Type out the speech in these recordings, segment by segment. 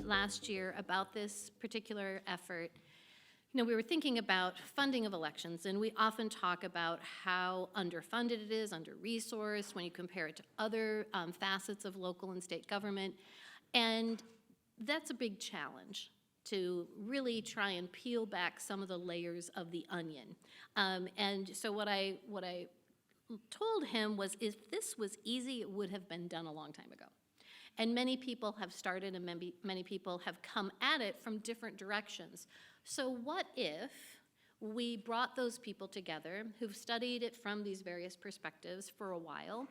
me last year about this particular effort, we were thinking about funding of elections, and we often talk about how underfunded it is, under-resourced, when you compare it to other facets of local and state government. And that's a big challenge, to really try and peel back some of the layers of the onion. And so what I told him was, if this was easy, it would have been done a long time ago. And many people have started, and many people have come at it from different directions. So what if we brought those people together who've studied it from these various perspectives for a while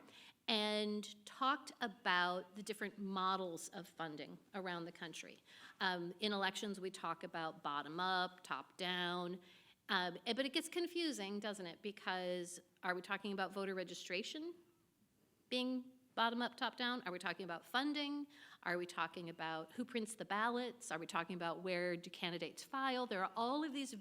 and talked about the different models of funding around the country? In elections, we talk about bottom up, top down, but it gets confusing, doesn't it? Because are we talking about voter registration being bottom up, top down? Are we talking about funding? Are we talking about who prints the ballots? Are we talking about where do candidates file? There are all of these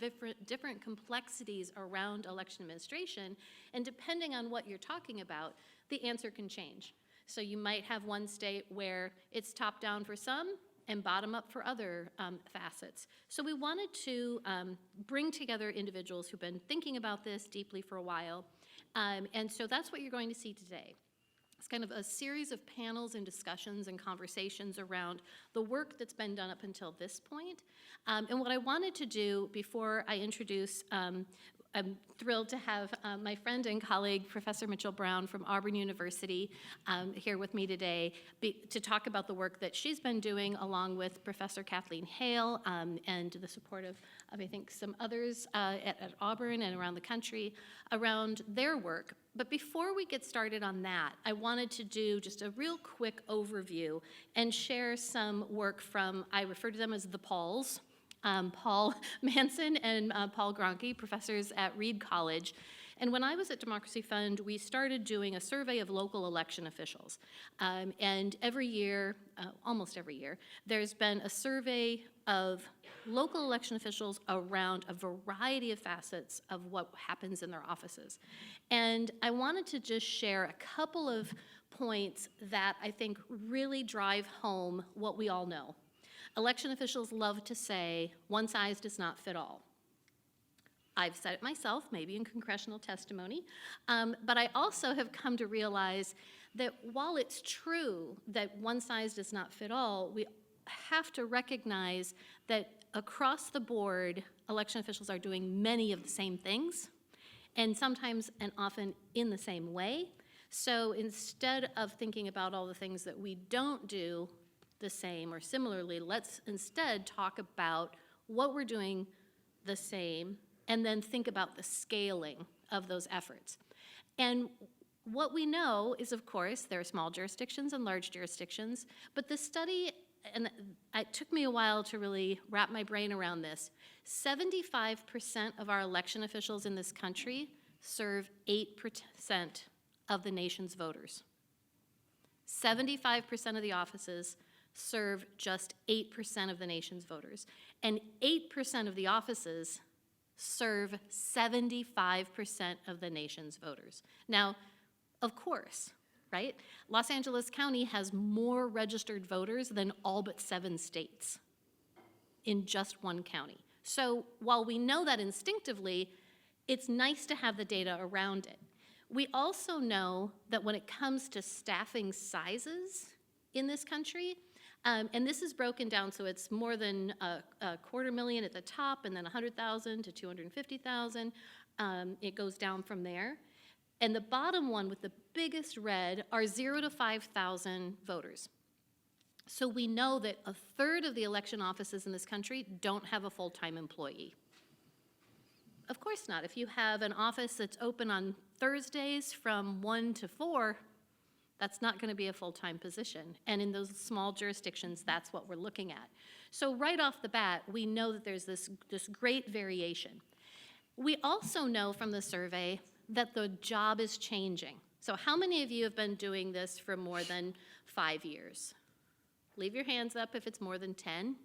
different complexities around election administration, and depending on what you're talking about, the answer can change. So you might have one state where it's top down for some and bottom up for other facets. So we wanted to bring together individuals who've been thinking about this deeply for a while, and so that's what you're going to see today. It's kind of a series of panels and discussions and conversations around the work that's been done up until this point. And what I wanted to do before I introduce, I'm thrilled to have my friend and colleague, Professor Mitchell Brown from Auburn University, here with me today to talk about the work that she's been doing along with Professor Kathleen Hale and the support of I think, some others at Auburn and around the country around their work. But before we get started on that, I wanted to do just a real quick overview and share some work from, I refer to them as the Pauls, Paul Manson and Paul Gronke, professors at Reed College. And when I was at Democracy Fund, we started doing a survey of local election officials. And every year, almost every year, there's been a survey of local election officials around a variety of facets of what happens in their offices. And I wanted to just share a couple of points that I think really drive home what we all know. Election officials love to say, one size does not fit all. I've said it myself, maybe in congressional testimony, but I also have come to realize that while it's true that one size does not fit all, we have to recognize that across the board, election officials are doing many of the same things, and sometimes and often in the same way. So instead of thinking about all the things that we don't do the same or similarly, let's instead talk about what we're doing the same and then think about the scaling of those efforts. And what we know is, of course, there are small jurisdictions and large jurisdictions, but the study, and it took me a while to really wrap my brain around this, 75% of our election officials in this country serve 8% of the nation's voters. 75% of the offices serve just 8% of the nation's voters. And 8% of the offices serve 75% of the nation's voters. Now, of course, right? Los Angeles County has more registered voters than all but 7 states in just one county. So while we know that instinctively, it's nice to have the data around it. We also know that when it comes to staffing sizes in this country, and this is broken down, so it's more than a $250,000 at the top, and then 100,000 to 250,000. It goes down from there. And the bottom one with the biggest red are 0 to 5,000 voters. So we know that a third of the election offices in this country don't have a full-time employee. Of course not. If you have an office that's open on Thursdays from 1 to 4, that's not going to be a full-time position. And in those small jurisdictions, that's what we're looking at. So right off the bat, we know that there's this great variation. We also know from the survey that the job is changing. So how many of you have been doing this for more than 5 years? Leave your hands up if it's more than 10,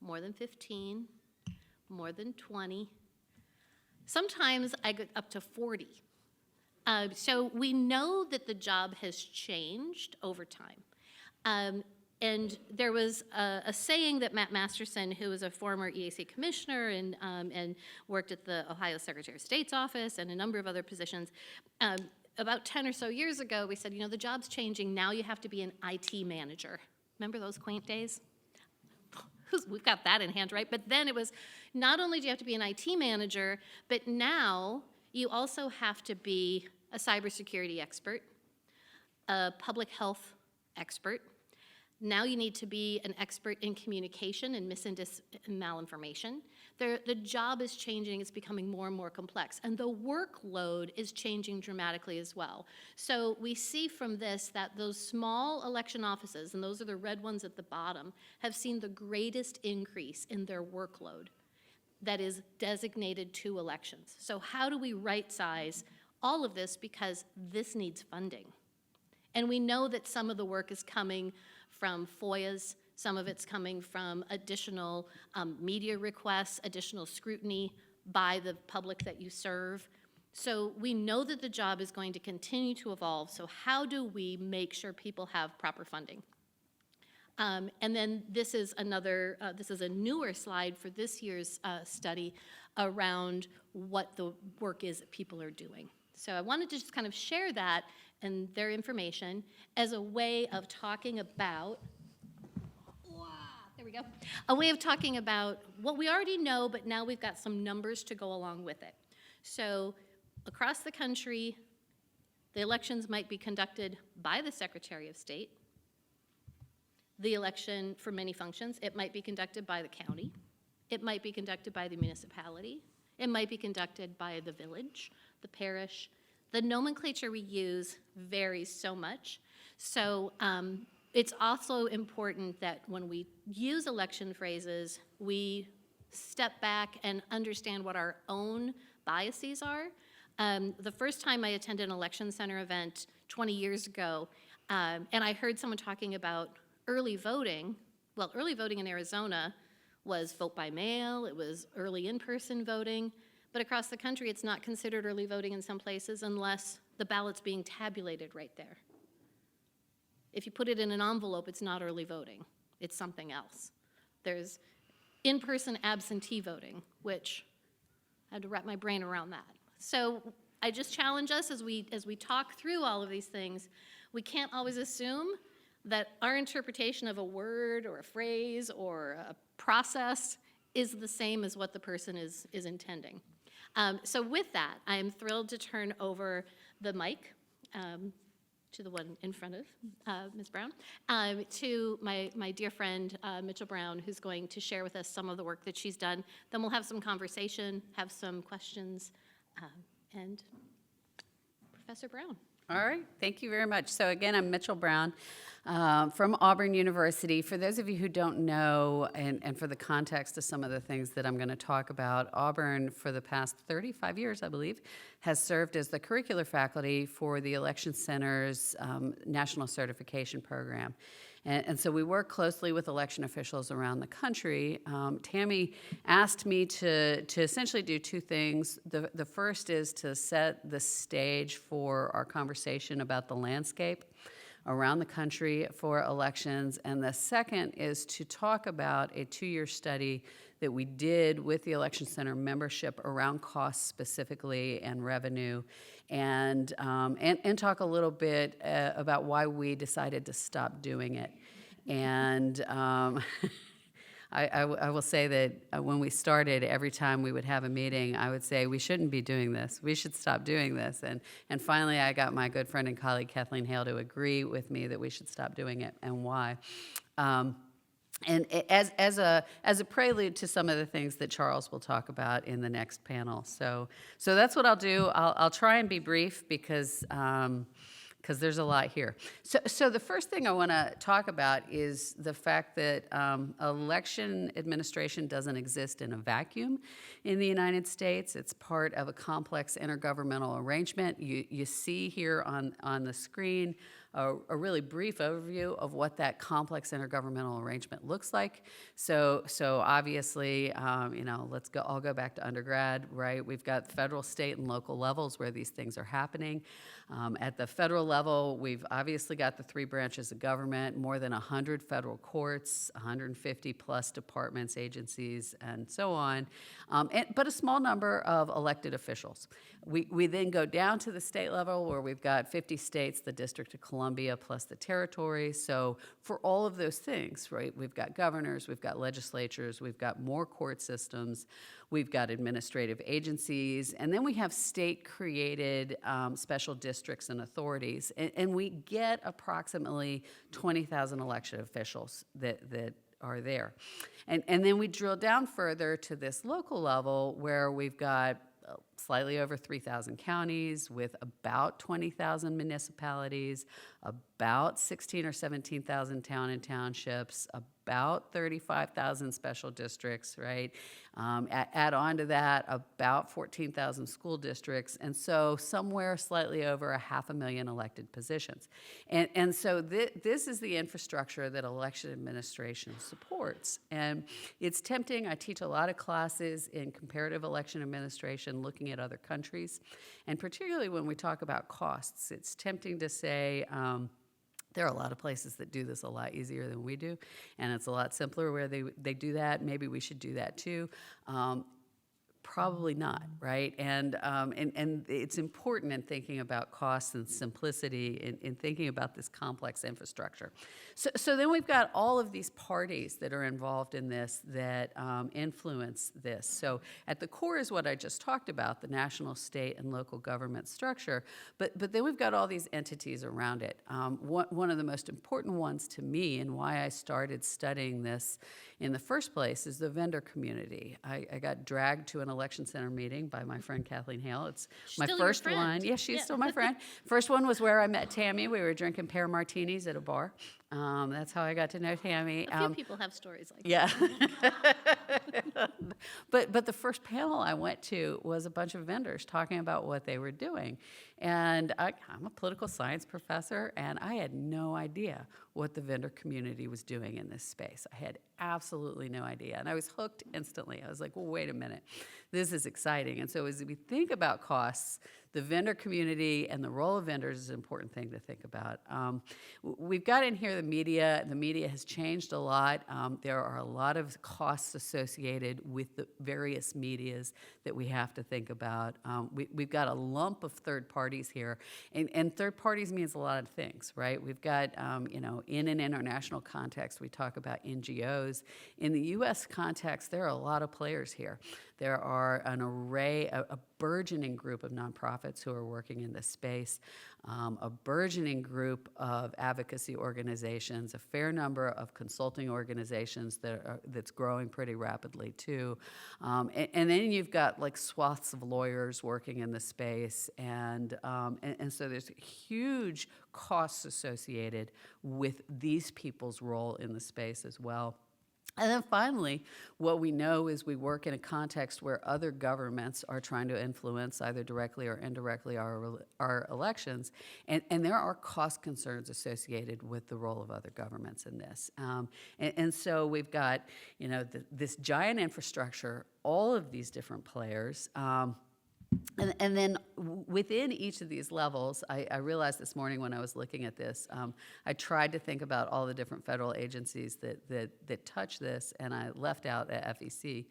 more than 15, more than 20. Sometimes I get up to 40. So we know that the job has changed over time. And there was a saying that Matt Masterson, who was a former EAC commissioner and worked at the Ohio Secretary of State's office and a number of other positions, about 10 or so years ago, we said, the job's changing. Now you have to be an IT manager. Remember those quaint days? We've got that in hand, right? But then it was, not only do you have to be an IT manager, but now you also have to be a cybersecurity expert, a public health expert. Now you need to be an expert in communication and malinformation. The job is changing, it's becoming more and more complex, and the workload is changing dramatically as well. So we see from this that those small election offices, and those are the red ones at the bottom, have seen the greatest increase in their workload that is designated to elections. So how do we right-size all of this, because this needs funding? And we know that some of the work is coming from FOIAs, some of it's coming from additional media requests, additional scrutiny by the public that you serve. So we know that the job is going to continue to evolve, so how do we make sure people have proper funding? And then this is a newer slide for this year's study around what the work is that people are doing. So I wanted to just kind of share that and their information as a way of talking about, there we go, a way of talking about what we already know, but now we've got some numbers to go along with it. So across the country, the elections might be conducted by the Secretary of State. The election, for many functions, it might be conducted by the county. It might be conducted by the municipality. It might be conducted by the village, the parish. The nomenclature we use varies so much. So it's also important that when we use election phrases, we step back and understand what our own biases are. The first time I attended an election center event 20 years ago, and I heard someone talking about early voting. Well, early voting in Arizona was vote by mail, it was early in-person voting. But across the country, it's not considered early voting in some places unless the ballot's being tabulated right there. If you put it in an envelope, it's not early voting. It's something else. There's in-person absentee voting, which I had to wrap my brain around that. So I just challenge us as we talk through all of these things, we can't always assume that our interpretation of a word or a phrase or a process is the same as what the person is intending. So with that, I'm thrilled to turn over the mic to the one in front of Ms. Brown, to my dear friend Mitchell Brown, who's going to share with us some of the work that she's done. Then we'll have some conversation, have some questions, and Professor Brown. All right, thank you very much. So again, I'm Mitchell Brown from Auburn University. For those of you who don't know, and for the context of some of the things that I'm going to talk about, Auburn, for the past 35 years, I believe, has served as the curricular faculty for the Election Center's National Certification Program. And so we work closely with election officials around the country. Tammy asked me to essentially do two things. The first is to set the stage for our conversation about the landscape around the country for elections. And the second is to talk about a 2-year study that we did with the Election Center membership around costs specifically and revenue, and talk a little bit about why we decided to stop doing it. And I will say that when we started, every time we would have a meeting, I would say, we shouldn't be doing this. We should stop doing this. And finally, I got my good friend and colleague Kathleen Hale to agree with me that we should stop doing it, and why. And as a prelude to some of the things that Charles will talk about in the next panel. So that's what I'll do. I'll try and be brief because there's a lot here. So the first thing I want to talk about is the fact that election administration doesn't exist in a vacuum in the United States. It's part of a complex intergovernmental arrangement. You see here on the screen a really brief overview of what that complex intergovernmental arrangement looks like. So obviously, you know, I'll go back to undergrad, right? We've got federal, state, and local levels where these things are happening. At the federal level, we've obviously got the 3 branches of government, more than 100 federal courts, 150 plus departments, agencies, and so on, but a small number of elected officials. We then go down to the state level where we've got 50 states, the District of Columbia, plus the territories. So for all of those things, right, we've got governors, we've got legislatures, we've got more court systems, we've got administrative agencies, and then we have state-created special districts and authorities. And we get approximately 20,000 elected officials that are there. And then we drill down further to this local level where we've got slightly over 3,000 counties with about 20,000 municipalities, about 16 or 17,000 town and townships, about 35,000 special districts, right? Add on to that about 14,000 school districts, and so somewhere slightly over 500,000 elected positions. And so this is the infrastructure that election administration supports. And it's tempting. I teach a lot of classes in comparative election administration looking at other countries, and particularly when we talk about costs, it's tempting to say, there are a lot of places that do this a lot easier than we do, and it's a lot simpler where they do that. Maybe we should do that too. Probably not, right? And it's important in thinking about costs and simplicity in thinking about this complex infrastructure. So then we've got all of these parties that are involved in this that influence this. So at the core is what I just talked about, the national, state, and local government structure, but then we've got all these entities around it. One of the most important ones to me and why I started studying this in the first place is the vendor community. I got dragged to an election center meeting by my friend Kathleen Hale. It's my Still your first friend. one. Yeah, she's Yeah. still my friend. First one was where I met Tammy. We were drinking pear martinis at a bar. That's how I got to know Tammy. A few people have stories like Yeah. But the first panel I went to was a bunch of vendors talking about what they were doing. And I'm a political science professor, and I had no idea what the vendor community was doing in this space. I had absolutely no idea. And I was hooked instantly. I was like, well, wait a minute. This is exciting. And so as we think about costs, the vendor community and the role of vendors is an important thing to think about. We've got in here the media. The media has changed a lot. There are a lot of costs associated with the various medias that we have to think about. We've got a lump of third parties here, and third parties means a lot of things, right? We've got, in an international context, we talk about NGOs. In the U.S. context, there are a lot of players here. There are an array, a burgeoning group of nonprofits who are working in this space, a burgeoning group of advocacy organizations, a fair number of consulting organizations that's growing pretty rapidly too. And then you've got like swaths of lawyers working in the space, and so there's huge costs associated with these people's role in the space as well. And then finally, what we know is we work in a context where other governments are trying to influence either directly or indirectly our elections, and there are cost concerns associated with the role of other governments in this. And so we've got, this giant infrastructure, all of these different players. And then within each of these levels, I realized this morning when I was looking at this, I tried to think about all the different federal agencies that touch this, and I left out the FEC.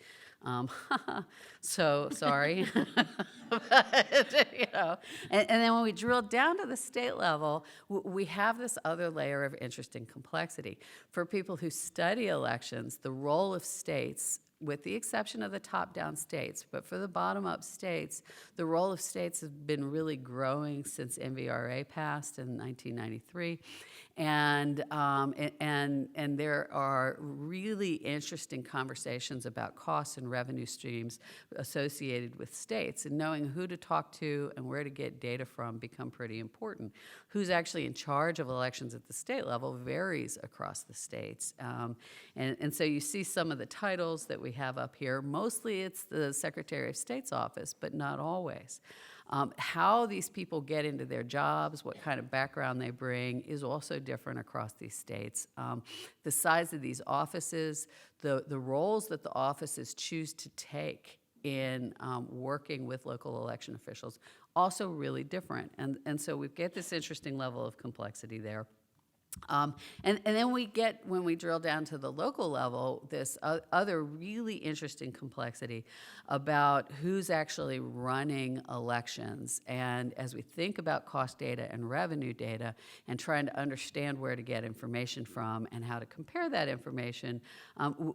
So sorry. But, and then when we drill down to the state level, we have this other layer of interesting complexity. For people who study elections, the role of states, with the exception of the top-down states, but for the bottom-up states, the role of states has been really growing since MVRA passed in 1993. And there are really interesting conversations about costs and revenue streams associated with states, and knowing who to talk to and where to get data from become pretty important. Who's actually in charge of elections at the state level varies across the states. And so you see some of the titles that we have up here. Mostly it's the Secretary of State's office, but not always. How these people get into their jobs, what kind of background they bring is also different across these states. The size of these offices, the roles that the offices choose to take in working with local election officials, also really different. And so we get this interesting level of complexity there. And then we get, when we drill down to the local level, this other really interesting complexity about who's actually running elections. And as we think about cost data and revenue data and trying to understand where to get information from and how to compare that information,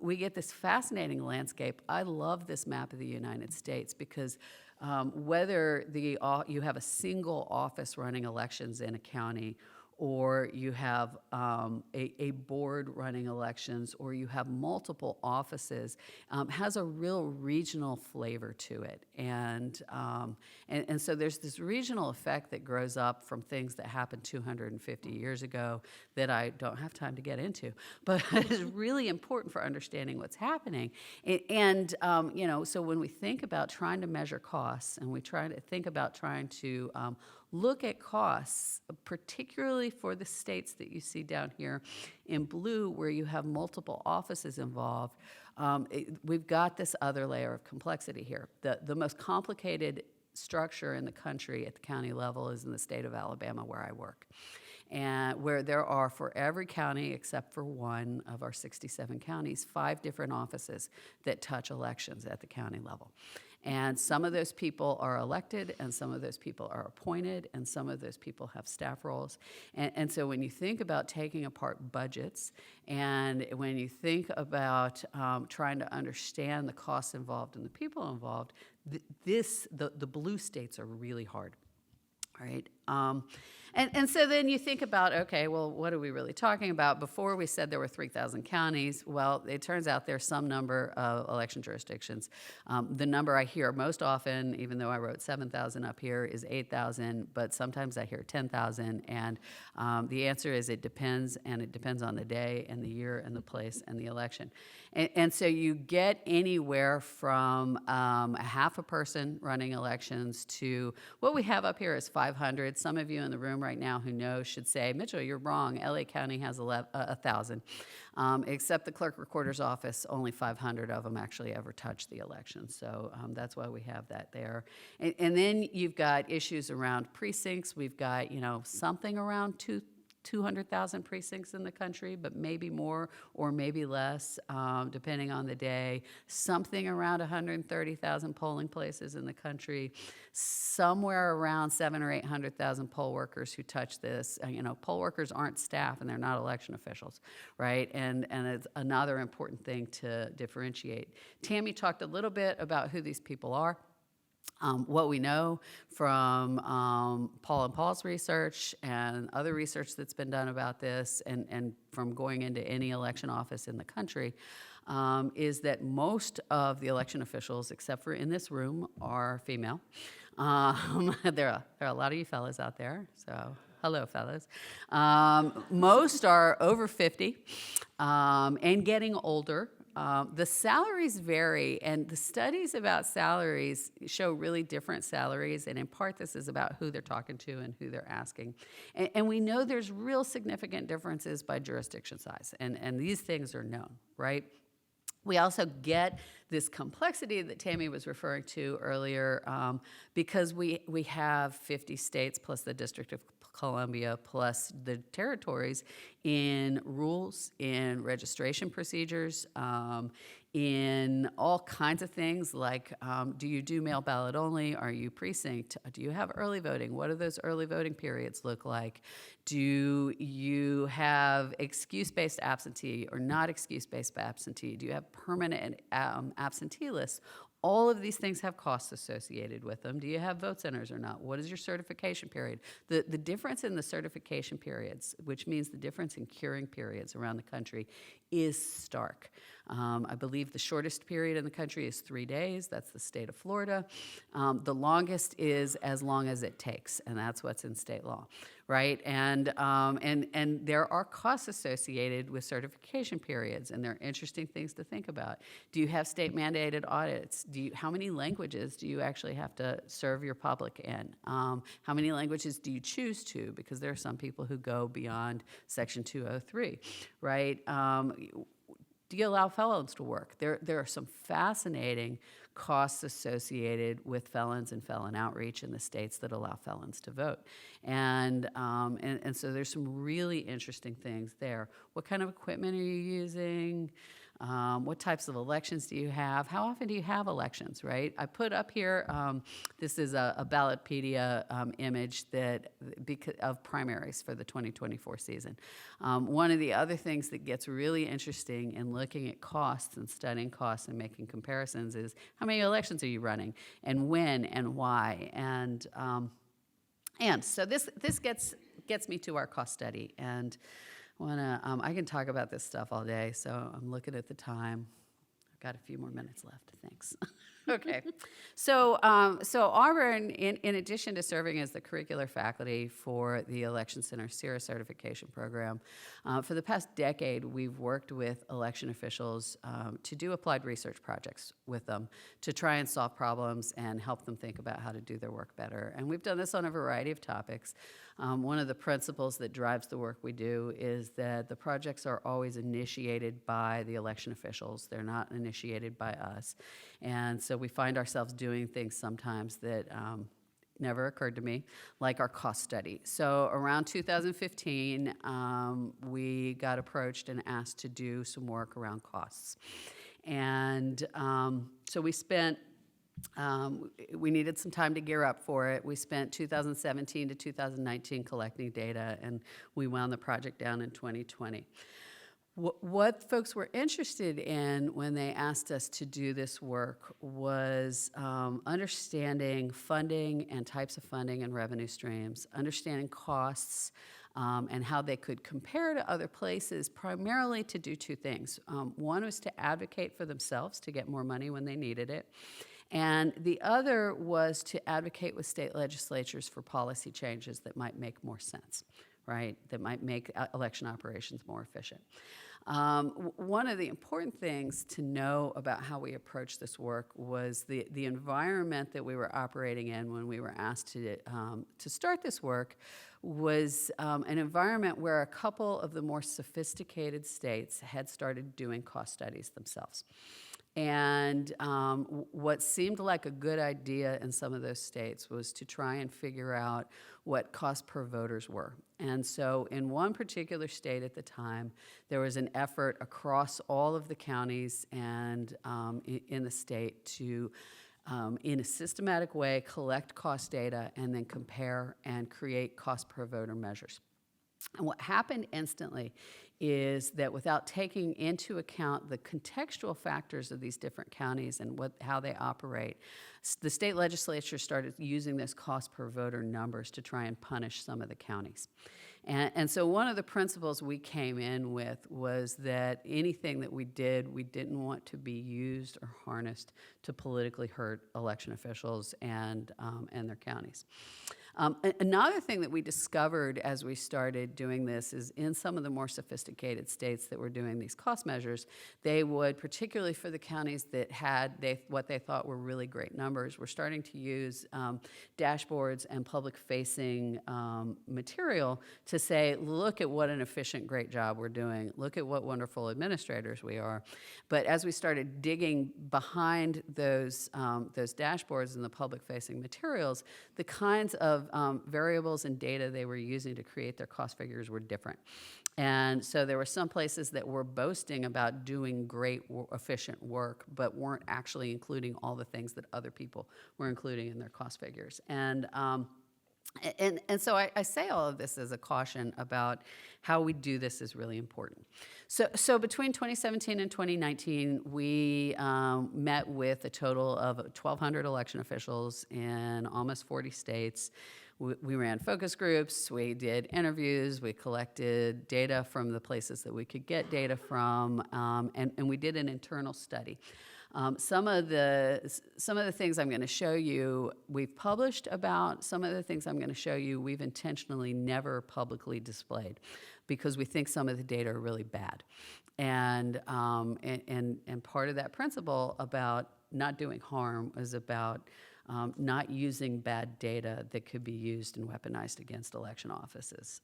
we get this fascinating landscape. I love this map of the United States because whether you have a single office running elections in a county, or you have a board running elections, or you have multiple offices, has a real regional flavor to it. And so there's this regional effect that grows up from things that happened 250 years ago that I don't have time to get into, but is really important for understanding what's happening. And so when we think about trying to measure costs, and we try to think about trying to look at costs, particularly for the states that you see down here in blue where you have multiple offices involved, we've got this other layer of complexity here. The most complicated structure in the country at the county level is in the state of Alabama where I work, and where there are, for every county except for one of our 67 counties, 5 different offices that touch elections at the county level. And some of those people are elected, and some of those people are appointed, and some of those people have staff roles. And so when you think about taking apart budgets, and when you think about trying to understand the costs involved and the people involved, the blue states are really hard. Right? And so then you think about, okay, well, what are we really talking about? Before we said there were 3,000 counties. Well, it turns out there's some number of election jurisdictions. The number I hear most often, even though I wrote 7,000 up here, is 8,000, but sometimes I hear 10,000. And the answer is it depends, and it depends on the day and the year and the place and the election. And so you get anywhere from a half a person running elections to what we have up here is 500. Some of you in the room right now who know should say, Mitchell, you're wrong. LA County has 1,000. Except the clerk recorder's office, only 500 of them actually ever touch the election. So that's why we have that there. And then you've got issues around precincts. We've got, something around 200,000 precincts in the country, but maybe more or maybe less, depending on the day. Something around 130,000 polling places in the country. Somewhere around 700,000 or 800,000 poll workers who touch this. Poll workers aren't staff, and they're not election officials, right? And it's another important thing to differentiate. Tammy talked a little bit about who these people are. What we know from Paul and Paul's research and other research that's been done about this, and from going into any election office in the country, is that most of the election officials, except for in this room, are female. There are a lot of you fellas out there, so hello, fellas. Most are over 50 and getting older. The salaries vary, and the studies about salaries show really different salaries, and in part this is about who they're talking to and who they're asking. And we know there's real significant differences by jurisdiction size, and these things are known, right? We also get this complexity that Tammy was referring to earlier because we have 50 states plus the District of Columbia plus the territories in rules, in registration procedures, in all kinds of things like do you do mail ballot only? Are you precinct? Do you have early voting? What do those early voting periods look like? Do you have excuse-based absentee or not excuse-based absentee? Do you have permanent absentee lists? All of these things have costs associated with them. Do you have vote centers or not? What is your certification period? The difference in the certification periods, which means the difference in curing periods around the country, is stark. I believe the shortest period in the country is 3 days. That's the state of Florida. The longest is as long as it takes, and that's what's in state law, right? And there are costs associated with certification periods, and there are interesting things to think about. Do you have state mandated audits? How many languages do you actually have to serve your public in? How many languages do you choose to? Because there are some people who go beyond Section 203, right? Do you allow felons to work? There are some fascinating costs associated with felons and felon outreach in the states that allow felons to vote. And so there's some really interesting things there. What kind of equipment are you using? What types of elections do you have? How often do you have elections, right? I put up here, this is a Ballotpedia image of primaries for the 2024 season. One of the other things that gets really interesting in looking at costs and studying costs and making comparisons is how many elections are you running, and when, and why, and so this gets me to our cost study, and I can talk about this stuff all day, so I'm looking at the time. I've got a few more minutes left. Thanks. Okay. So Auburn, in addition to serving as the curricular faculty for the Election Center CIRA certification program, for the past decade, we've worked with election officials to do applied research projects with them to try and solve problems and help them think about how to do their work better. And we've done this on a variety of topics. One of the principles that drives the work we do is that the projects are always initiated by the election officials. They're not initiated by us. And so we find ourselves doing things sometimes that never occurred to me, like our cost study. So around 2015, we got approached and asked to do some work around costs. And so we spent we needed some time to gear up for it. We spent 2017 to 2019 collecting data, and we wound the project down in 2020. What folks were interested in when they asked us to do this work was understanding funding and types of funding and revenue streams, understanding costs, and how they could compare to other places, primarily to do two things. One was to advocate for themselves to get more money when they needed it. And the other was to advocate with state legislatures for policy changes that might make more sense, right? That might make election operations more efficient. One of the important things to know about how we approached this work was the environment that we were operating in when we were asked to start this work was an environment where a couple of the more sophisticated states had started doing cost studies themselves. And what seemed like a good idea in some of those states was to try and figure out what cost per voters were. And so in one particular state at the time, there was an effort across all of the counties and in the state to, in a systematic way, collect cost data and then compare and create cost per voter measures. And what happened instantly is that without taking into account the contextual factors of these different counties and how they operate, the state legislature started using this cost per voter numbers to try and punish some of the counties. And so one of the principles we came in with was that anything that we did, we didn't want to be used or harnessed to politically hurt election officials and their counties. Another thing that we discovered as we started doing this is in some of the more sophisticated states that were doing these cost measures, they would, particularly for the counties that had what they thought were really great numbers, were starting to use dashboards and public-facing material to say, look at what an efficient, great job we're doing. Look at what wonderful administrators we are. But as we started digging behind those dashboards and the public-facing materials, the kinds of variables and data they were using to create their cost figures were different. And so there were some places that were boasting about doing great, efficient work, but weren't actually including all the things that other people were including in their cost figures. And so I say all of this as a caution about how we do this is really important. So between 2017 and 2019, we met with a total of 1,200 election officials in almost 40 states. We ran focus groups, we did interviews, we collected data from the places that we could get data from, and we did an internal study. Some of the things I'm going to show you, we've published about. Some of the things I'm going to show you, we've intentionally never publicly displayed because we think some of the data are really bad. And part of that principle about not doing harm is about not using bad data that could be used and weaponized against election offices.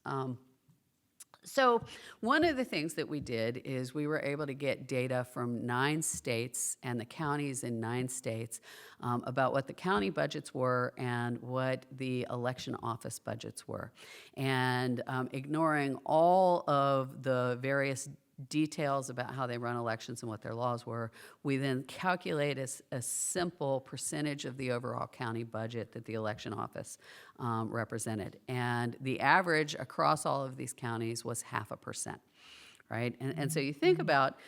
So one of the things that we did is we were able to get data from 9 states and the counties in 9 states about what the county budgets were and what the election office budgets were. And ignoring all of the various details about how they run elections and what their laws were, we then calculate a simple percentage of the overall county budget that the election office represented. And the average across all of these counties was 0.5%. Right? And so you think about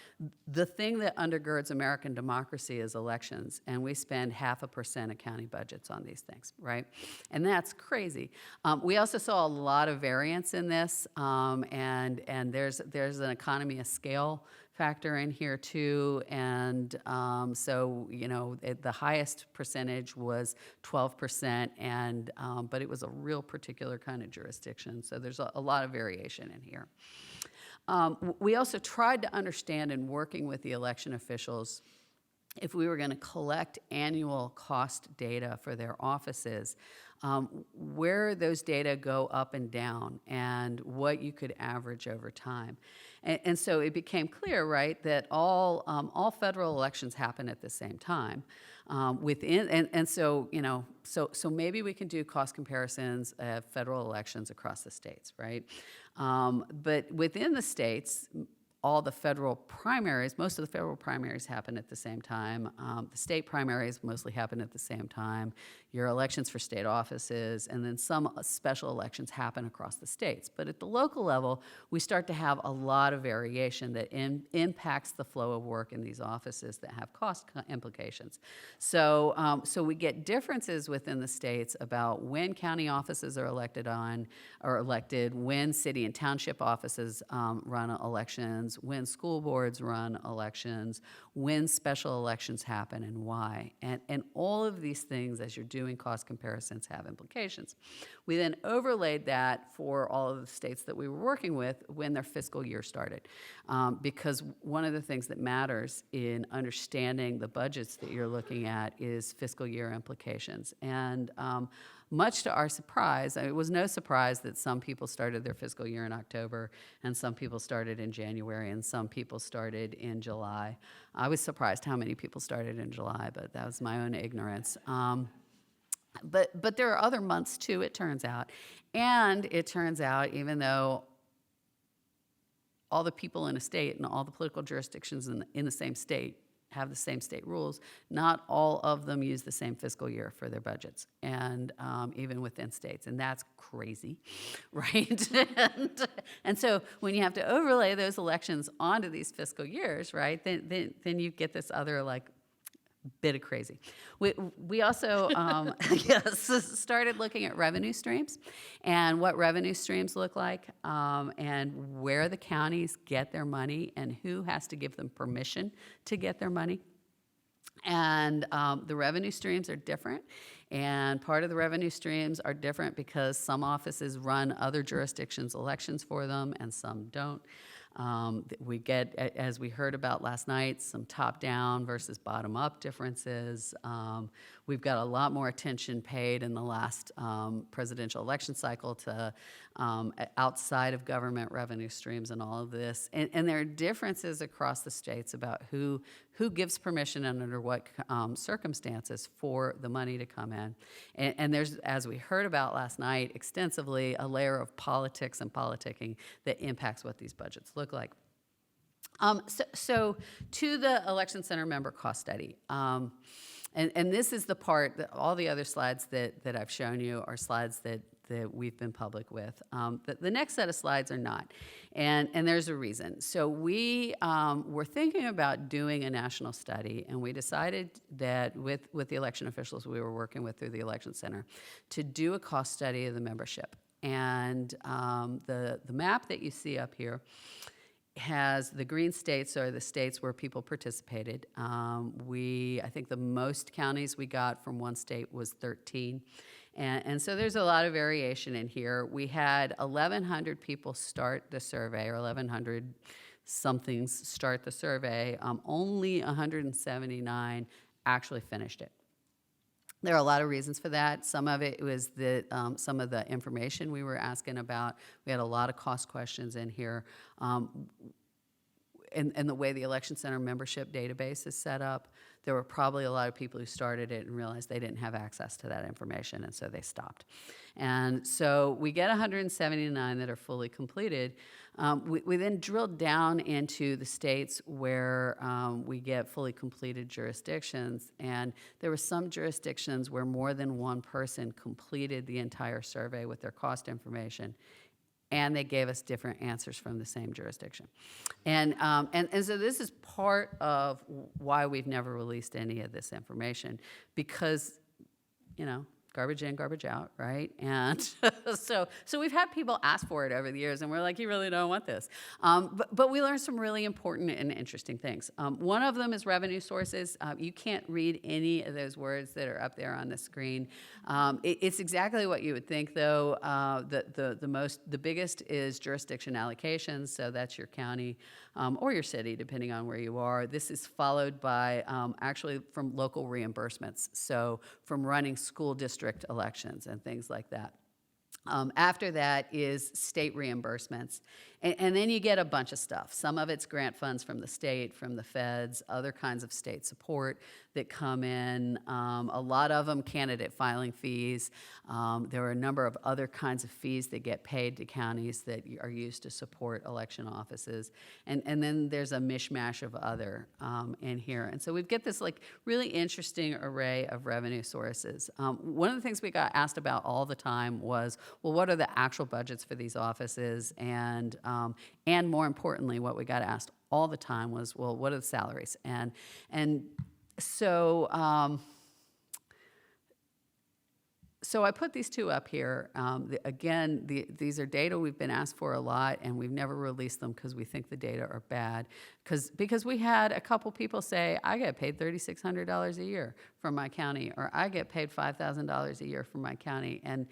the thing that undergirds American democracy is elections, and we spend 0.5% of county budgets on these things, right? And that's crazy. We also saw a lot of variance in this, and there's an economy of scale factor in here too, and so the highest percentage was 12%, and but it was a real particular kind of jurisdiction, so there's a lot of variation in here. We also tried to understand in working with the election officials if we were going to collect annual cost data for their offices, where those data go up and down and what you could average over time. And so it became clear, right, that all federal elections happen at the same time. So maybe we can do cost comparisons of federal elections across the states, right? But within the states, all the federal primaries, most of the federal primaries happen at the same time. The state primaries mostly happen at the same time. Your elections for state offices, and then some special elections happen across the states. But at the local level, we start to have a lot of variation that impacts the flow of work in these offices that have cost implications. So we get differences within the states about when county offices are elected, when city and township offices run elections, when school boards run elections, when special elections happen and why. And all of these things, as you're doing cost comparisons, have implications. We then overlaid that for all of the states that we were working with when their fiscal year started. Because one of the things that matters in understanding the budgets that you're looking at is fiscal year implications. And much to our surprise, it was no surprise that some people started their fiscal year in October, and some people started in January, and some people started in July. I was surprised how many people started in July, but that was my own ignorance. But there are other months too, it turns out. And it turns out, even though all the people in a state and all the political jurisdictions in the same state have the same state rules, not all of them use the same fiscal year for their budgets, and even within states, and that's crazy, right? and so when you have to overlay those elections onto these fiscal years, right, then you get this other bit of crazy. We also started looking at revenue streams and what revenue streams look like, and where the counties get their money and who has to give them permission to get their money. And the revenue streams are different, and part of the revenue streams are different because some offices run other jurisdictions' elections for them and some don't. We get, as we heard about last night, some top-down versus bottom-up differences. We've got a lot more attention paid in the last presidential election cycle to outside of government revenue streams and all of this. And there are differences across the states about who gives permission and under what circumstances for the money to come in. And there's, as we heard about last night extensively, a layer of politics and politicking that impacts what these budgets look like. So to the Election Center member cost study. And this is the part that all the other slides that I've shown you are slides that that we've been public with. The next set of slides are not, and there's a reason. So we were thinking about doing a national study, and we decided that with the election officials we were working with through the Election Center to do a cost study of the membership. And the map that you see up here has the green states are the states where people participated. I think the most counties we got from one state was 13. And so there's a lot of variation in here. We had 1,100 people start the survey, or 1,100 somethings start the survey. Only 179 actually finished it. There are a lot of reasons for that. Some of it was some of the information we were asking about. We had a lot of cost questions in here. And the way the Election Center membership database is set up, there were probably a lot of people who started it and realized they didn't have access to that information, and so they stopped. And so we get 179 that are fully completed. We then drilled down into the states where we get fully completed jurisdictions, and there were some jurisdictions where more than one person completed the entire survey with their cost information, and they gave us different answers from the same jurisdiction. And so this is part of why we've never released any of this information, because, you know, garbage in, garbage out, right? And so we've had people ask for it over the years, and we're like, you really don't want this. But we learned some really important and interesting things. One of them is revenue sources. You can't read any of those words that are up there on the screen. It's exactly what you would think, though. The biggest is jurisdiction allocations, so that's your county or your city, depending on where you are. This is followed by actually from local reimbursements, so from running school district elections and things like that. After that is state reimbursements. And then you get a bunch of stuff. Some of it's grant funds from the state, from the feds, other kinds of state support that come in. A lot of them candidate filing fees. There are a number of other kinds of fees that get paid to counties that are used to support election offices. And then there's a mishmash of other in here. And so we get this like really interesting array of revenue sources. One of the things we got asked about all the time was, well, what are the actual budgets for these offices? And more importantly, what we got asked all the time was, well, what are the salaries? And so I put these two up here. These are data we've been asked for a lot, and we've never released them because we think the data are bad. Because we had a couple people say, I get paid $3,600 a year from my county, or I get paid $5,000 a year from my county. And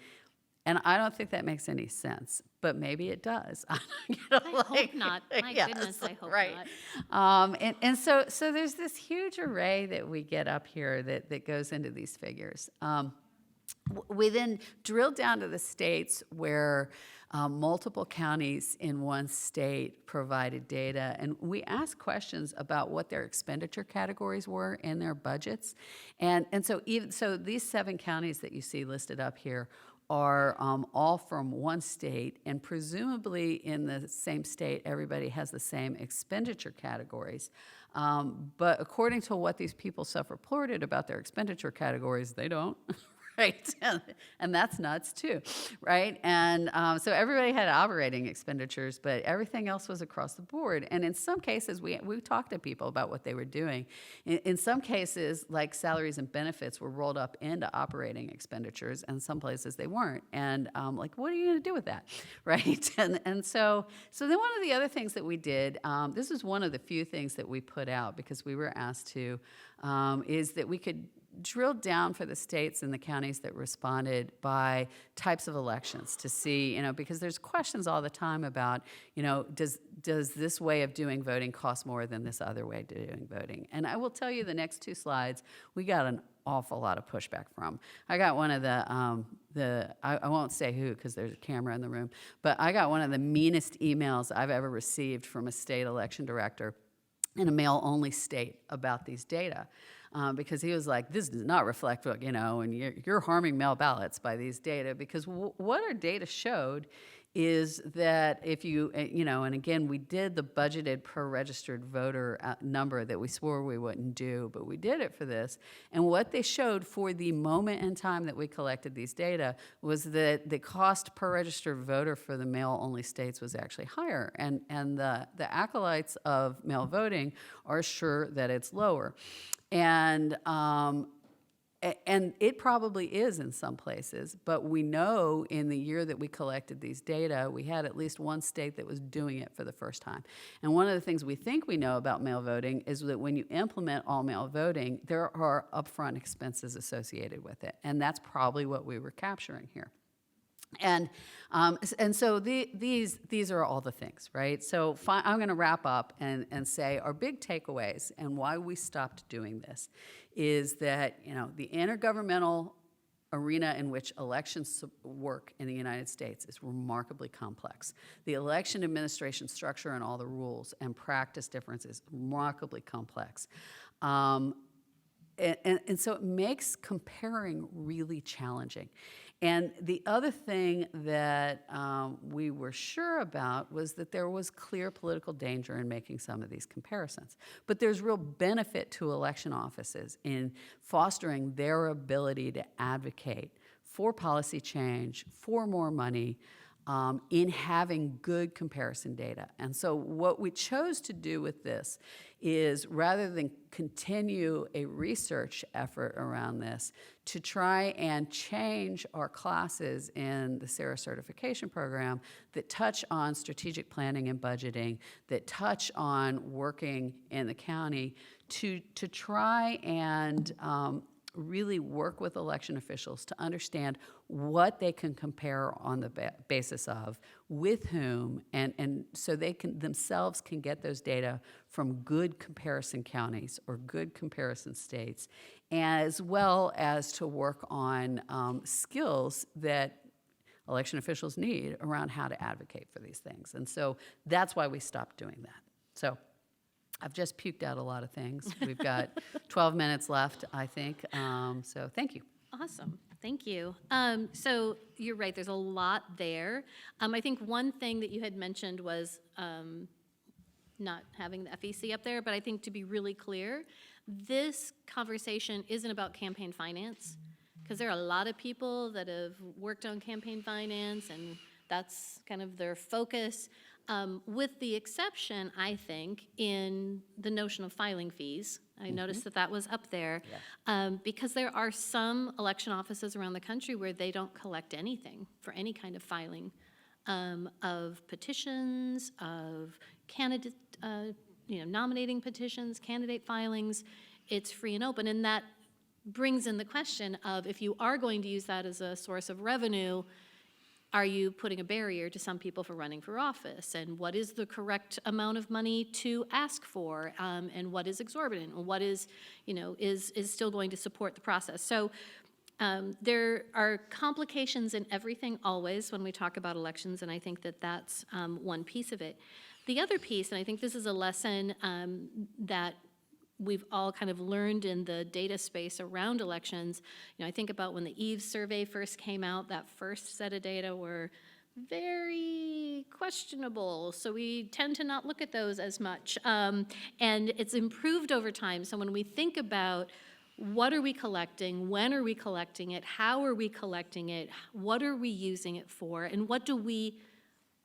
I don't think that makes any sense, but maybe it does. I hope not. My goodness, I hope not. And so there's this huge array that we get up here that goes into these figures. We then drilled down to the states where multiple counties in one state provided data, and we asked questions about what their expenditure categories were in their budgets. And so these 7 counties that you see listed up here are all from one state, and presumably in the same state, everybody has the same expenditure categories. But according to what these people self-reported about their expenditure categories, they don't. Right, and that's nuts too, right? And so everybody had operating expenditures, but everything else was across the board. And in some cases, we talked to people about what they were doing. In some cases, like salaries and benefits were rolled up into operating expenditures, and some places they weren't. And like, what are you going to do with that, right? And so then one of the other things that we did, this was one of the few things that we put out because we were asked to, is that we could drilled down for the states and the counties that responded by types of elections to see, because there's questions all the time about, does this way of doing voting cost more than this other way of doing voting? And I will tell you the next 2 slides, we got an awful lot of pushback from. I got one of I won't say who because there's a camera in the room, but I got one of the meanest emails I've ever received from a state election director in a male-only state about these data. because he was like, this does not reflect what, and you're harming mail ballots by these data, because what our data showed is that if you, and again, we did the budgeted per registered voter number that we swore we wouldn't do, but we did it for this. And what they showed for the moment in time that we collected these data was that the cost per registered voter for the mail-only states was actually higher. And the acolytes of mail voting are sure that it's lower. And it probably is in some places, but we know in the year that we collected these data, we had at least one state that was doing it for the first time. And one of the things we think we know about mail voting is that when you implement all mail voting, there are upfront expenses associated with it. And that's probably what we were capturing here. And so these are all the things, right? So I'm going to wrap up and say our big takeaways and why we stopped doing this is that, the intergovernmental arena in which elections work in the United States is remarkably complex. The election administration structure and all the rules and practice differences remarkably complex. And so it makes comparing really challenging. And the other thing that we were sure about was that there was clear political danger in making some of these comparisons. But there's real benefit to election offices in fostering their ability to advocate for policy change, for more money, in having good comparison data. And so what we chose to do with this is, rather than continue a research effort around this, to try and change our classes in the SARA certification program that touch on strategic planning and budgeting, that touch on working in the county, to try and really work with election officials to understand what they can compare on the basis of, with whom, and so they can themselves can get those data from good comparison counties or good comparison states, as well as to work on skills that election officials need around how to advocate for these things. And so that's why we stopped doing that. So I've just puked out a lot of things. We've got 12 minutes left, I think. So thank you. Awesome. Thank you. So you're right, there's a lot there. I think one thing that you had mentioned was not having the FEC up there, but I think to be really clear, this conversation isn't about campaign finance, because there are a lot of people that have worked on campaign finance, and that's kind of their focus. With the exception, I think, in the notion of filing fees. I noticed that was up there, because there are some election offices around the country where they don't collect anything for any kind of filing of petitions, of candidate, nominating petitions, candidate filings. It's free and open, and that brings in the question of, if you are going to use that as a source of revenue, are you putting a barrier to some people for running for office? And what is the correct amount of money to ask for? And what is exorbitant? And what is, is still going to support the process? So there are complications in everything always when we talk about elections, and I think that that's one piece of it. The other piece, and I think this is a lesson that we've all kind of learned in the data space around elections. I think about when the Eves survey first came out, that first set of data were very questionable, so we tend to not look at those as much. And it's improved over time, so when we think about what are we collecting, when are we collecting it, how are we collecting it, what are we using it for, and what do we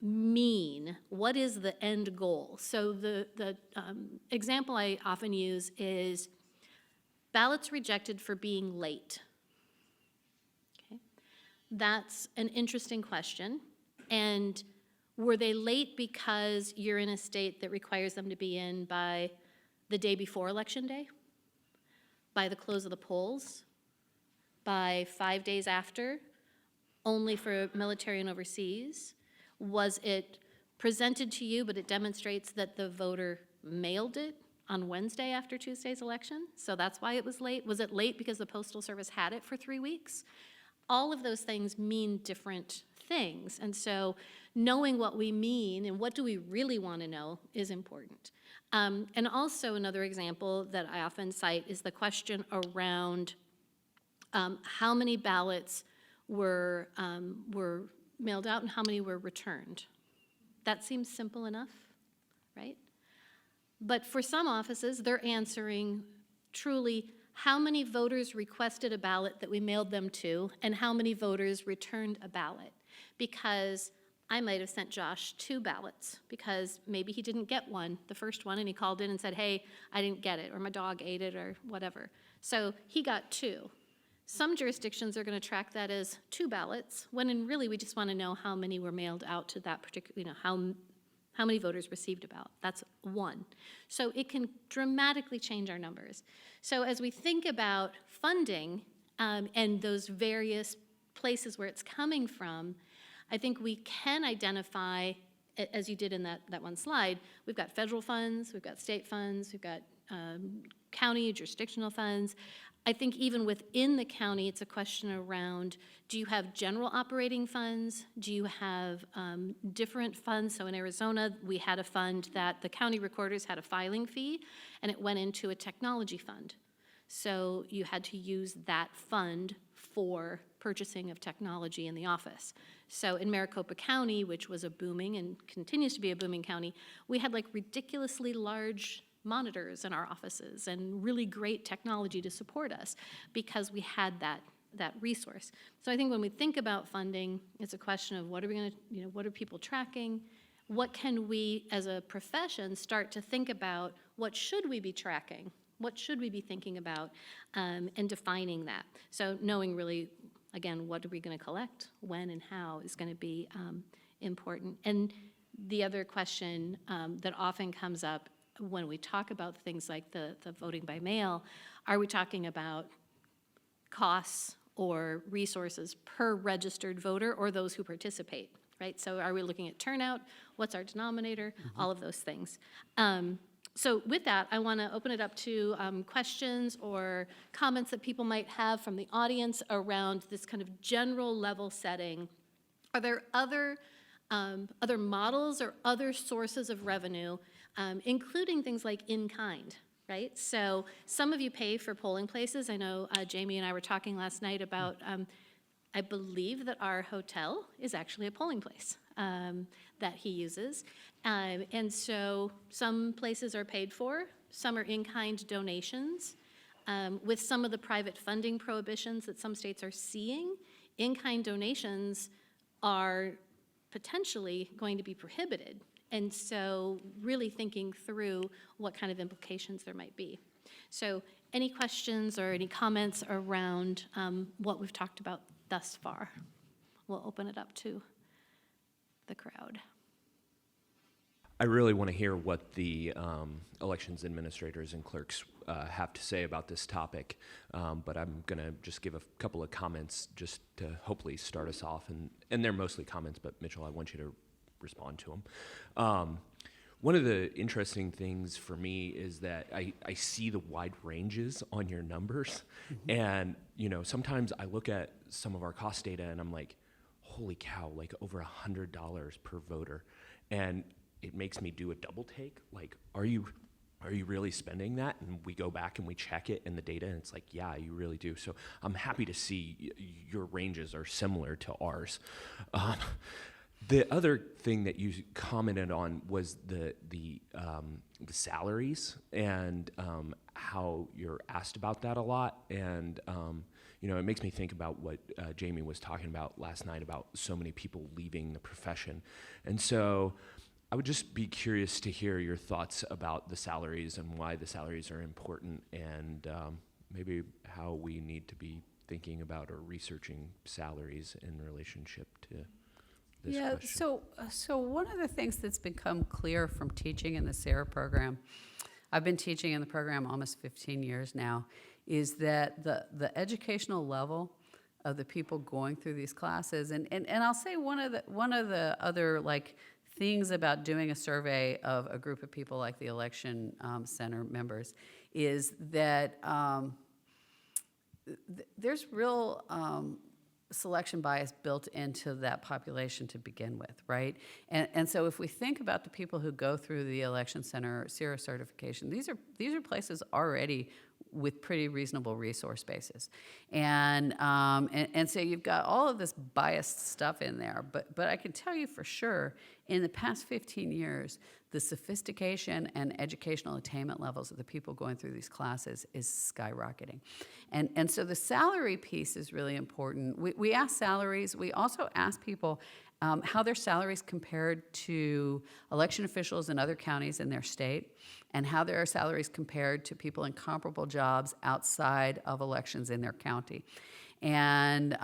mean? What is the end goal? So the example I often use is ballots rejected for being late. Okay, that's an interesting question. And were they late because you're in a state that requires them to be in by the day before Election Day? By the close of the polls? By 5 days after? Only for military and overseas? Was it presented to you, but it demonstrates that the voter mailed it on Wednesday after Tuesday's election? So that's why it was late? Was it late because the Postal Service had it for 3 weeks? All of those things mean different things. And so knowing what we mean and what do we really want to know is important. And also another example that I often cite is the question around how many ballots were mailed out and how many were returned. That seems simple enough, right? But for some offices, they're answering truly how many voters requested a ballot that we mailed them to and how many voters returned a ballot. Because I might have sent Josh 2 ballots because maybe he didn't get one, the first one, and he called in and said, hey, I didn't get it, or my dog ate it, or whatever. So he got 2. Some jurisdictions are going to track that as 2 ballots, when in really we just want to know how many were mailed out to that particular, how many voters received a ballot. That's 1. So it can dramatically change our numbers. So as we think about funding and those various places where it's coming from, I think we can identify, as you did in that one slide, we've got federal funds, we've got state funds, we've got county jurisdictional funds. I think even within the county, it's a question around, do you have general operating funds? Do you have different funds? So in Arizona, we had a fund that the county recorders had a filing fee, and it went into a technology fund. So you had to use that fund for purchasing of technology in the office. So in Maricopa County, which was a booming and continues to be a booming county, we had like ridiculously large monitors in our offices and really great technology to support us because we had that resource. So I think when we think about funding, it's a question of what are we going to, what are people tracking? What can we as a profession start to think about? What should we be tracking? What should we be thinking about and defining that? So knowing really, again, what are we going to collect, when and how is going to be important. And the other question that often comes up when we talk about things like the voting by mail, are we talking about costs or resources per registered voter or those who participate, right? So are we looking at turnout? What's our denominator? All of those things. So with that, I want to open it up to questions or comments that people might have from the audience around this kind of general level setting. Are there other models or other sources of revenue, including things like in-kind, right? So some of you pay for polling places. I know Jamie and I were talking last night about, I believe that our hotel is actually a polling place that he uses. And so some places are paid for, some are in-kind donations. With some of the private funding prohibitions that some states are seeing, in-kind donations are potentially going to be prohibited. And so really thinking through what kind of implications there might be. So any questions or any comments around what we've talked about thus far? We'll open it up to the crowd. I really want to hear what the elections administrators and clerks have to say about this topic, but I'm going to just give a couple of comments just to hopefully start us off, and they're mostly comments, but Mitchell, I want you to respond to them. One of the interesting things for me is that I see the wide ranges on your numbers, and sometimes I look at some of our cost data and I'm like, holy cow, like over $100 per voter, and it makes me do a double take. Like, are you really spending that? And we go back and we check it in the data, and it's like, yeah, you really do. So I'm happy to see your ranges are similar to ours. The other thing that you commented on was the salaries and how you're asked about that a lot. And it makes me think about what Jamie was talking about last night about so many people leaving the profession. And so I would just be curious to hear your thoughts about the salaries and why the salaries are important, and maybe how we need to be thinking about or researching salaries in relationship to this question. So one of the things that's become clear from teaching in the SARA program, I've been teaching in the program almost 15 years now, is that the educational level of the people going through these classes, and I'll say one of the other things about doing a survey of a group of people like the election center members is that there's real selection bias built into that population to begin with, right? And so if we think about the people who go through the election center zero certification, these are places already with pretty reasonable resource bases. And so you've got all of this biased stuff in there. But I can tell you for sure, in the past 15 years, the sophistication and educational attainment levels of the people going through these classes is skyrocketing. And so the salary piece is really important. We ask salaries. We also ask people how their salaries compared to election officials in other counties in their state, and how their salaries compared to people in comparable jobs outside of elections in their county. And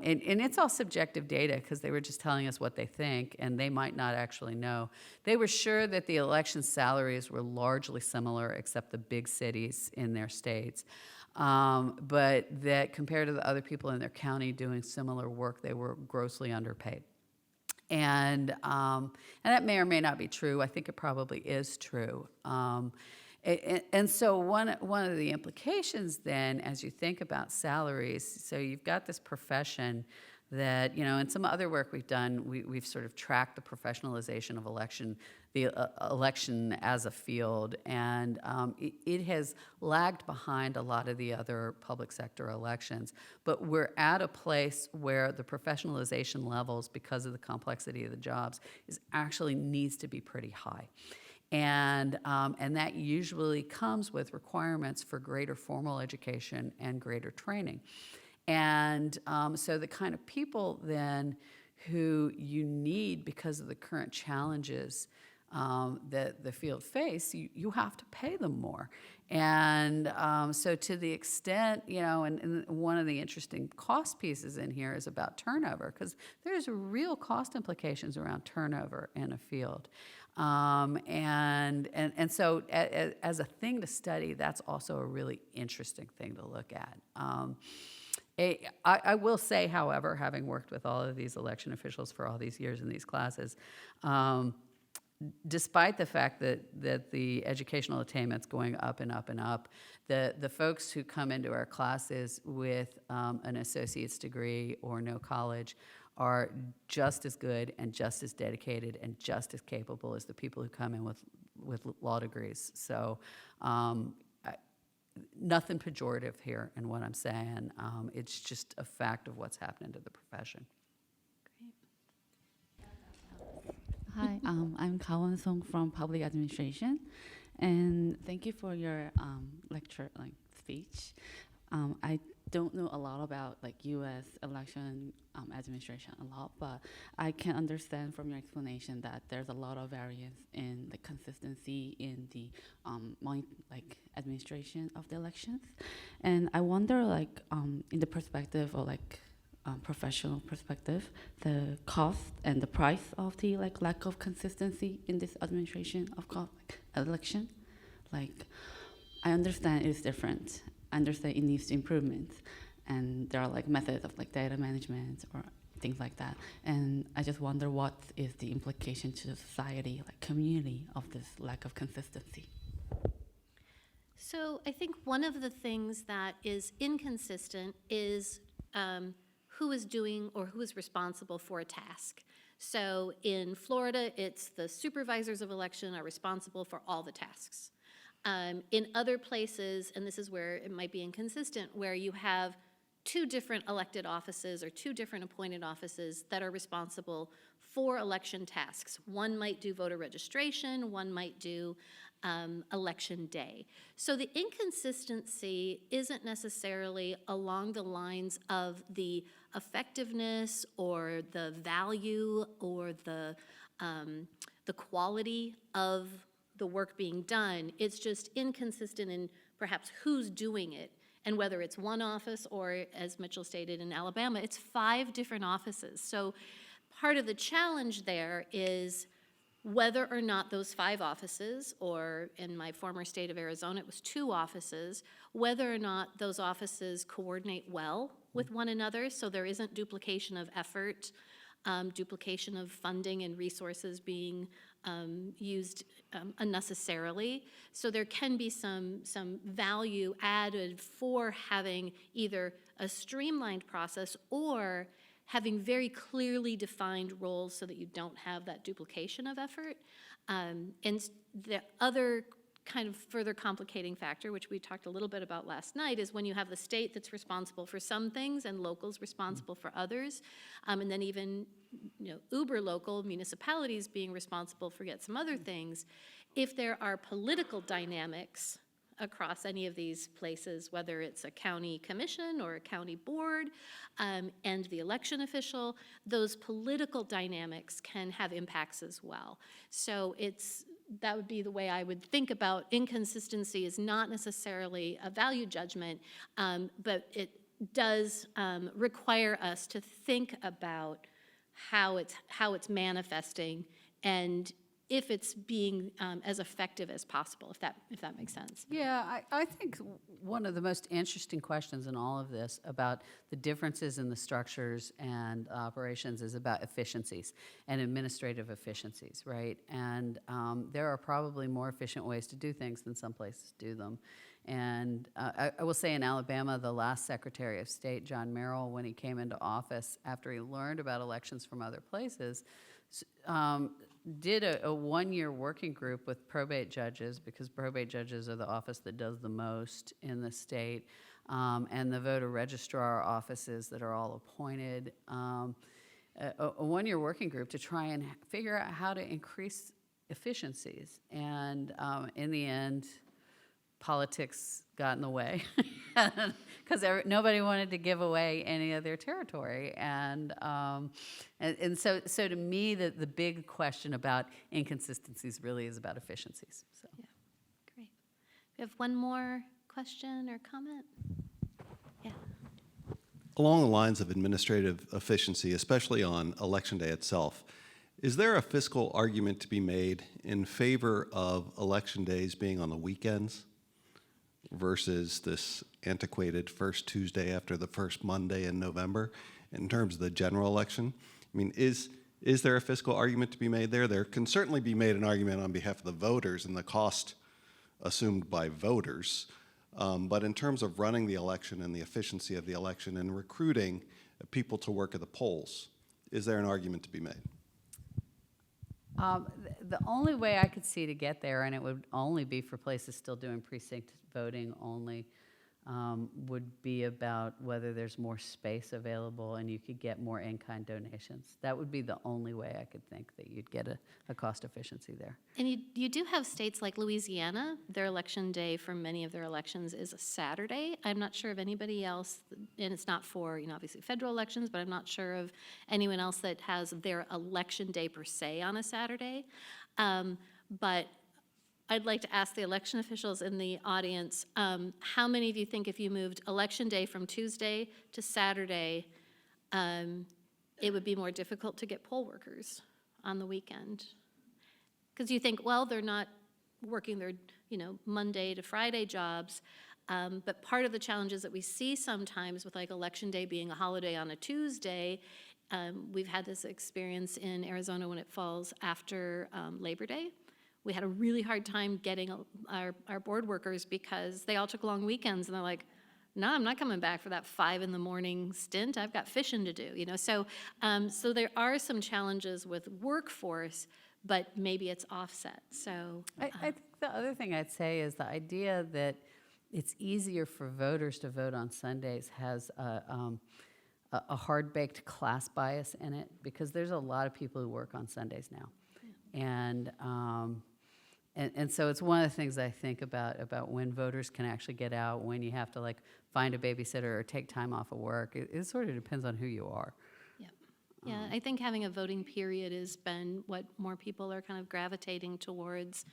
it's all subjective data because they were just telling us what they think, and they might not actually know. They were sure that the election salaries were largely similar, except the big cities in their states. But that compared to the other people in their county doing similar work, they were grossly underpaid. And that may or may not be true. I think it probably is true. And so one of the implications then, as you think about salaries, so you've got this profession that, in some other work we've done, we've sort of tracked the professionalization of the election as a field, and it has lagged behind a lot of the other public sector elections. But we're at a place where the professionalization levels, because of the complexity of the jobs, actually needs to be pretty high. And that usually comes with requirements for greater formal education and greater training. And so the kind of people then who you need because of the current challenges that the field face, you have to pay them more. And so to the extent, and one of the interesting cost pieces in here is about turnover, because there's real cost implications around turnover in a field. And so as a thing to study, that's also a really interesting thing to look at. I will say, however, having worked with all of these election officials for all these years in these classes, despite the fact that the educational attainment's going up and up and up, the folks who come into our classes with an associate's degree or no college are just as good and just as dedicated and just as capable as the people who come in with law degrees. So nothing pejorative here in what I'm saying. It's just a fact of what's happening to the profession. Hi, I'm Kawan Song from Public Administration, and thank you for your lecture, speech. I don't know a lot about U.S. election administration a lot, but I can understand from your explanation that there's a lot of variance in the consistency in the administration of the elections, and I wonder in the perspective of professional perspective, the cost and the price of the lack of consistency in this administration of election. I understand it's different. I understand it needs improvement, and there are methods of data management or things like that. And I just wonder what is the implication to the society, community, of this lack of consistency. So I think one of the things that is inconsistent is who is doing or who is responsible for a task. So in Florida, it's the supervisors of election are responsible for all the tasks. In other places, and this is where it might be inconsistent, where you have two different elected offices or two different appointed offices that are responsible for election tasks. One might do voter registration, one might do election day. So the inconsistency isn't necessarily along the lines of the effectiveness or the value or the quality of the work being done. It's just inconsistent in perhaps who's doing it, and whether it's one office or, as Mitchell stated in Alabama, it's 5 different offices. So part of the challenge there is whether or not those 5 offices, or in my former state of Arizona, it was 2 offices, whether or not those offices coordinate well with one another so there isn't duplication of effort, duplication of funding and resources being used unnecessarily. So there can be some value added for having either a streamlined process, or having very clearly defined roles so that you don't have that duplication of effort. And the other kind of further complicating factor, which we talked a little bit about last night, is when you have the state that's responsible for some things and locals responsible for others, and then even uber local municipalities being responsible for yet some other things. If there are political dynamics across any of these places, whether it's a county commission or a county board, and the election official, those political dynamics can have impacts as well. So that would be the way I would think about inconsistency, is not necessarily a value judgment, but it does require us to think about how it's manifesting and if it's being as effective as possible, if that makes sense. Yeah, I think one of the most interesting questions in all of this about the differences in the structures and operations is about efficiencies and administrative efficiencies, right? And there are probably more efficient ways to do things than some places do them. And I will say in Alabama, the last Secretary of State, John Merrill, when he came into office after he learned about elections from other places, did a one-year working group with probate judges, because probate judges are the office that does the most in the state, and the voter registrar offices that are all appointed, a one-year working group to try and figure out how to increase efficiencies. And in the end, politics got in the way because nobody wanted to give away any of their territory. And so to me, the big question about inconsistencies really is about efficiencies. So. Yeah, great. We have one more question or comment? Yeah. Along the lines of administrative efficiency, especially on Election Day itself, is there a fiscal argument to be made in favor of Election days being on the weekends versus this antiquated first Tuesday after the first Monday in November in terms of the general election? I mean, is there a fiscal argument to be made there? There can certainly be made an argument on behalf of the voters and the cost assumed by voters. But in terms of running the election and the efficiency of the election and recruiting people to work at the polls, is there an argument to be made? The only way I could see to get there, and it would only be for places still doing precinct voting only, would be about whether there's more space available and you could get more in-kind donations. That would be the only way I could think that you'd get a cost efficiency there. And you do have states like Louisiana, their election day for many of their elections is a Saturday. I'm not sure of anybody else, and it's not for, obviously federal elections, but I'm not sure of anyone else that has their election day per se on a Saturday. But I'd like to ask the election officials in the audience, how many of you think if you moved election day from Tuesday to Saturday, it would be more difficult to get poll workers on the weekend? Because you think, well, they're not working their, Monday to Friday jobs, but part of the challenges that we see sometimes with like election day being a holiday on a Tuesday, we've had this experience in Arizona when it falls after Labor Day. We had a really hard time getting our board workers because they all took long weekends, and they're like, no, I'm not coming back for that 5 a.m. stint. I've got fishing to do, So there are some challenges with workforce, but maybe it's offset. So I think the other thing I'd say is the idea that it's easier for voters to vote on Sundays has a hard-baked class bias in it, because there's a lot of people who work on Sundays now. Yeah. And so it's one of the things I think about when voters can actually get out, when you have to find a babysitter or take time off of work. It sort of depends on who you are. Yeah, I think having a voting period has been what more people are kind of gravitating towards.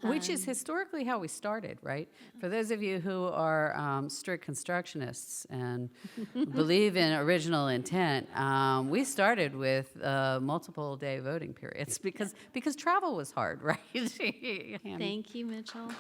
Which is historically how we started, right? For those of you who are strict constructionists and believe in original intent, we started with multiple day voting periods because travel was hard, right? Thank you, Mitchell.